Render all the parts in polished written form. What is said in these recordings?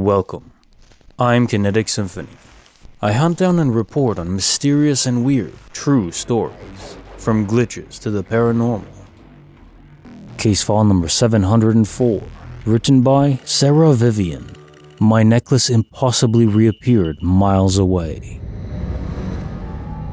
Welcome. I'm Kinetic Symphony. I hunt down and report on mysterious and weird, true stories, from glitches to the paranormal. Case file number 704, written by Sara Viviane. My necklace impossibly reappeared miles away.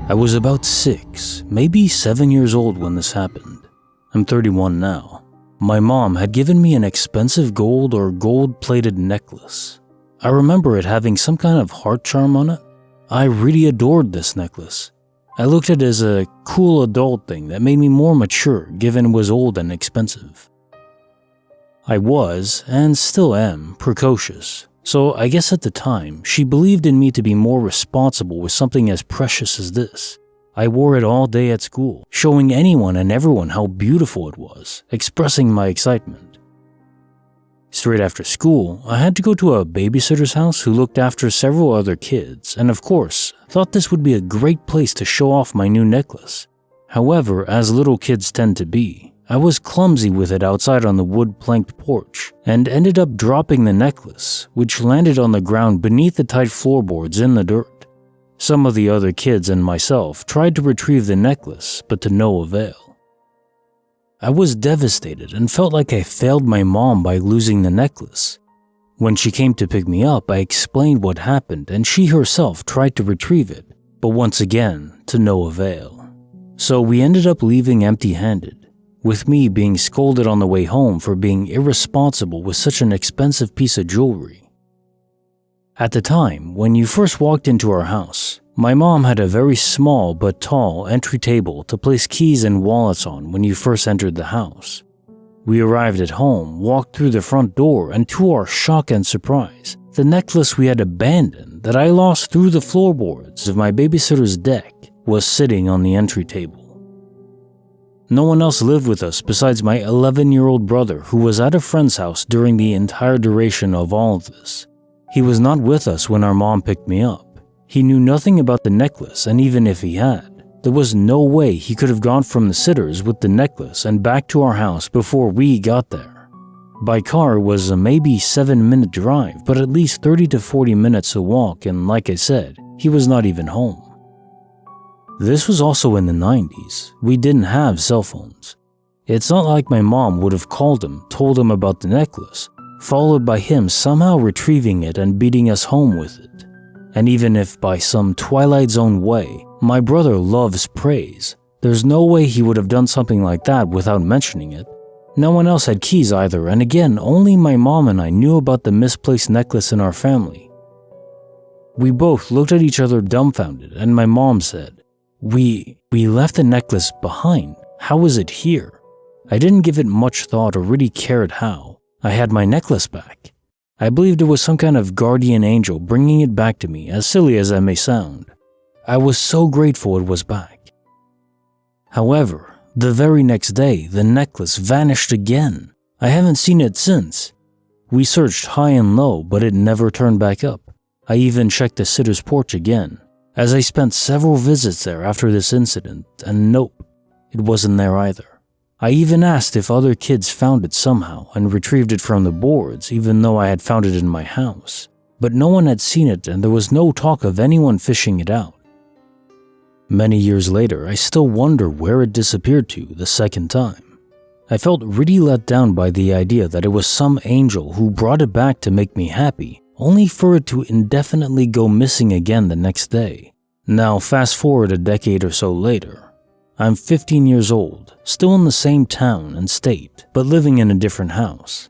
I was about 6, maybe 7 years old when this happened. I'm 31 now. My mom had given me an expensive gold or gold-plated necklace. I remember it having some kind of heart charm on it. I really adored this necklace. I looked at it as a cool adult thing that made me more mature given it was old and expensive. I was, and still am, precocious, so I guess at the time she believed in me to be more responsible with something as precious as this. I wore it all day at school, showing anyone and everyone how beautiful it was, expressing my excitement. Straight after school, I had to go to a babysitter's house who looked after several other kids, and of course, thought this would be a great place to show off my new necklace. However, as little kids tend to be, I was clumsy with it outside on the wood-planked porch, and ended up dropping the necklace, which landed on the ground beneath the tight floorboards in the dirt. Some of the other kids and myself tried to retrieve the necklace, but to no avail. I was devastated and felt like I failed my mom by losing the necklace. When she came to pick me up, I explained what happened and she herself tried to retrieve it, but once again, to no avail. So we ended up leaving empty-handed, with me being scolded on the way home for being irresponsible with such an expensive piece of jewelry. At the time, when you first walked into our house, my mom had a very small but tall entry table to place keys and wallets on when you first entered the house. We arrived at home, walked through the front door, and to our shock and surprise, the necklace we had abandoned that I lost through the floorboards of my babysitter's deck was sitting on the entry table. No one else lived with us besides my 11-year-old brother who was at a friend's house during the entire duration of all of this. He was not with us when our mom picked me up. He knew nothing about the necklace, and even if he had, there was no way he could have gone from the sitters with the necklace and back to our house before we got there. By car it was a maybe 7-minute drive, but at least 30 to 40 minutes to walk, and like I said, he was not even home. This was also in the 90s. We didn't have cell phones. It's not like my mom would have called him, told him about the necklace, followed by him somehow retrieving it and beating us home with it. And even if by some Twilight Zone way, my brother loves praise, there's no way he would have done something like that without mentioning it. No one else had keys either, and again, only my mom and I knew about the misplaced necklace in our family. We both looked at each other dumbfounded, and my mom said, We left the necklace behind. How is it here? I didn't give it much thought or really cared how. I had my necklace back. I believed it was some kind of guardian angel bringing it back to me, as silly as that may sound. I was so grateful it was back. However, the very next day, the necklace vanished again. I haven't seen it since. We searched high and low, but it never turned back up. I even checked the sitter's porch again, as I spent several visits there after this incident, and nope, it wasn't there either. I even asked if other kids found it somehow and retrieved it from the boards, even though I had found it in my house. But no one had seen it and there was no talk of anyone fishing it out. Many years later, I still wonder where it disappeared to the second time. I felt really let down by the idea that it was some angel who brought it back to make me happy, only for it to indefinitely go missing again the next day. Now fast forward a decade or so later. I'm 15 years old, still in the same town and state, but living in a different house.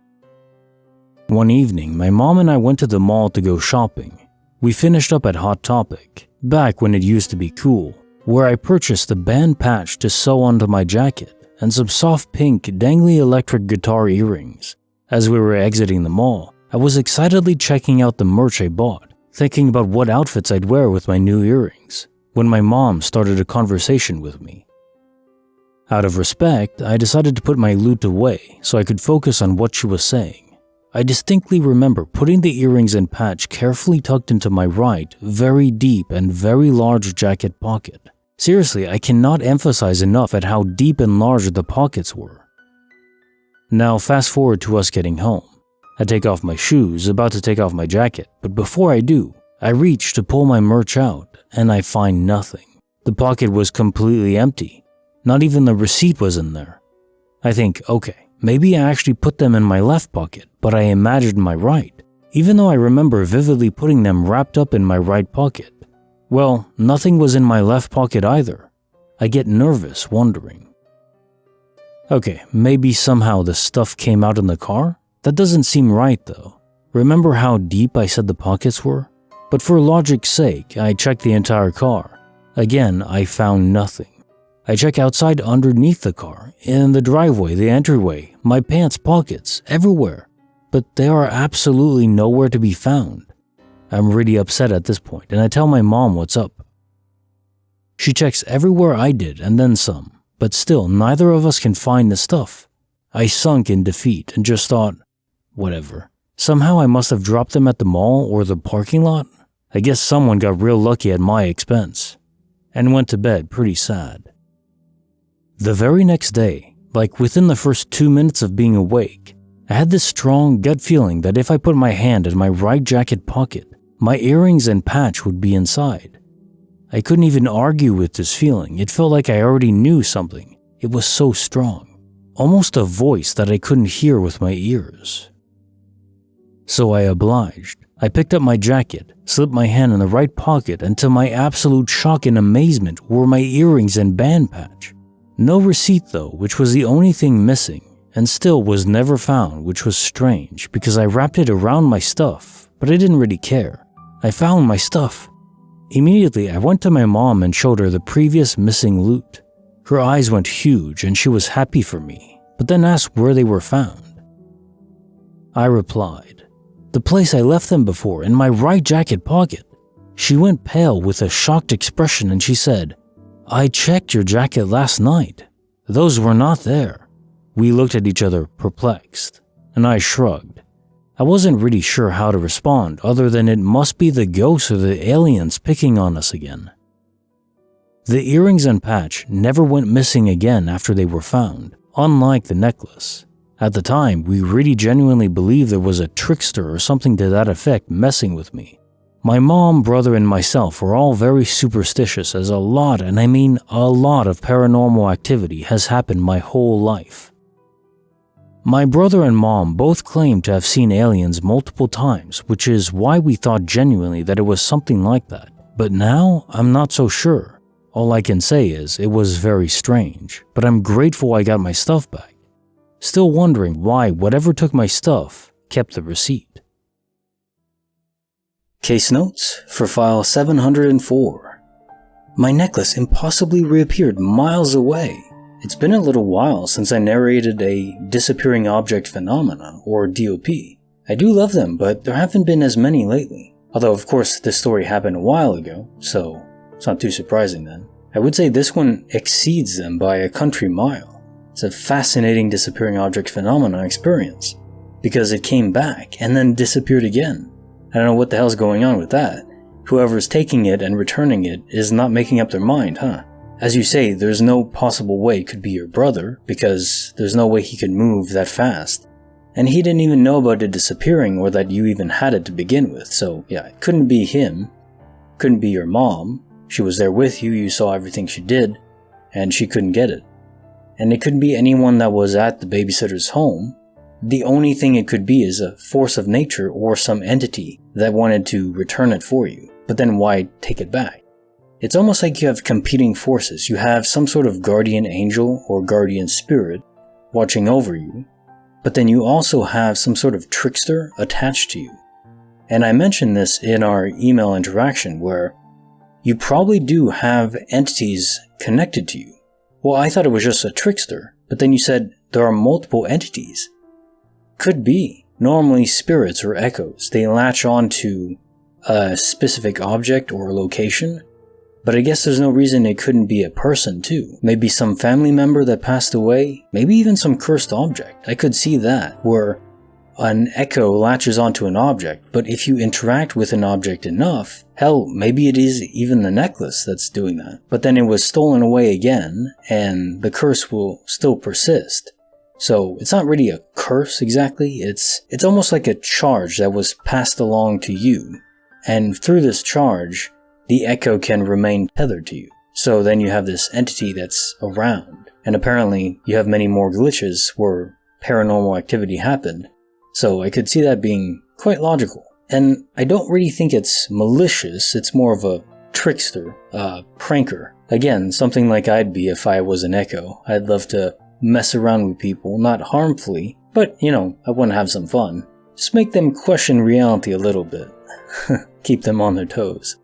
One evening, my mom and I went to the mall to go shopping. We finished up at Hot Topic, back when it used to be cool, where I purchased a band patch to sew onto my jacket and some soft pink dangly electric guitar earrings. As we were exiting the mall, I was excitedly checking out the merch I bought, thinking about what outfits I'd wear with my new earrings, when my mom started a conversation with me. Out of respect, I decided to put my lute away so I could focus on what she was saying. I distinctly remember putting the earrings and patch carefully tucked into my right, very deep and very large jacket pocket. Seriously, I cannot emphasize enough at how deep and large the pockets were. Now fast forward to us getting home. I take off my shoes, about to take off my jacket, but before I do, I reach to pull my merch out, and I find nothing. The pocket was completely empty. Not even the receipt was in there. I think, okay, maybe I actually put them in my left pocket, but I imagined my right, even though I remember vividly putting them wrapped up in my right pocket. Well, nothing was in my left pocket either. I get nervous, wondering. Okay, maybe somehow the stuff came out in the car? That doesn't seem right though. Remember how deep I said the pockets were? But for logic's sake, I checked the entire car. Again, I found nothing. I check outside underneath the car, in the driveway, the entryway, my pants pockets, everywhere. But they are absolutely nowhere to be found. I'm really upset at this point, and I tell my mom what's up. She checks everywhere I did and then some, but still neither of us can find the stuff. I sunk in defeat and just thought, whatever. Somehow I must have dropped them at the mall or the parking lot. I guess someone got real lucky at my expense, and went to bed pretty sad. The very next day, like within the first 2 minutes of being awake, I had this strong gut feeling that if I put my hand in my right jacket pocket, my earrings and patch would be inside. I couldn't even argue with this feeling. It felt like I already knew something. It was so strong. Almost a voice that I couldn't hear with my ears. So I obliged. I picked up my jacket, slipped my hand in the right pocket, and to my absolute shock and amazement were my earrings and band patch. No receipt though, which was the only thing missing, and still was never found, which was strange because I wrapped it around my stuff, but I didn't really care. I found my stuff. Immediately, I went to my mom and showed her the previous missing loot. Her eyes went huge and she was happy for me, but then asked where they were found. I replied, the place I left them before, in my right jacket pocket. She went pale with a shocked expression and she said, I checked your jacket last night. Those were not there. We looked at each other perplexed, and I shrugged. I wasn't really sure how to respond other than it must be the ghosts or the aliens picking on us again. The earrings and patch never went missing again after they were found, unlike the necklace. At the time, we really genuinely believed there was a trickster or something to that effect messing with me. My mom, brother, and myself were all very superstitious as a lot, and I mean a lot, of paranormal activity has happened my whole life. My brother and mom both claimed to have seen aliens multiple times, which is why we thought genuinely that it was something like that. But now, I'm not so sure. All I can say is, it was very strange, but I'm grateful I got my stuff back. Still wondering why whatever took my stuff kept the receipt. Case notes for file 704. My necklace impossibly reappeared miles away. It's been a little while since I narrated a disappearing object phenomena, or DOP. I do love them, but there haven't been as many lately. Although of course this story happened a while ago, so it's not too surprising then. I would say this one exceeds them by a country mile. It's a fascinating disappearing object phenomena experience, because it came back and then disappeared again. I don't know what the hell's going on with that. Whoever's taking it and returning it is not making up their mind, huh? As you say, there's no possible way it could be your brother, because there's no way he could move that fast. And he didn't even know about it disappearing or that you even had it to begin with, so yeah, it couldn't be him. Couldn't be your mom. She was there with you, you saw everything she did, and she couldn't get it. And it couldn't be anyone that was at the babysitter's home. The only thing it could be is a force of nature or some entity that wanted to return it for you. But then why take it back? It's almost like you have competing forces. You have some sort of guardian angel or guardian spirit watching over you, but then you also have some sort of trickster attached to you. And I mentioned this in our email interaction where you probably do have entities connected to you. Well, I thought it was just a trickster, but then you said there are multiple entities. Could be. Normally spirits or echoes, they latch on to a specific object or location, but I guess there's no reason it couldn't be a person too. Maybe some family member that passed away, maybe even some cursed object. I could see that, where an echo latches onto an object, but if you interact with an object enough, hell, maybe it is even the necklace that's doing that. But then it was stolen away again, and the curse will still persist. So it's not really a curse exactly, it's almost like a charge that was passed along to you. And through this charge, the echo can remain tethered to you. So then you have this entity that's around. And apparently you have many more glitches where paranormal activity happened. So I could see that being quite logical. And I don't really think it's malicious, it's more of a trickster, a pranker. Again, something like I'd be if I was an echo. I'd love to mess around with people, not harmfully, but, I want to have some fun. Just make them question reality a little bit. Keep them on their toes.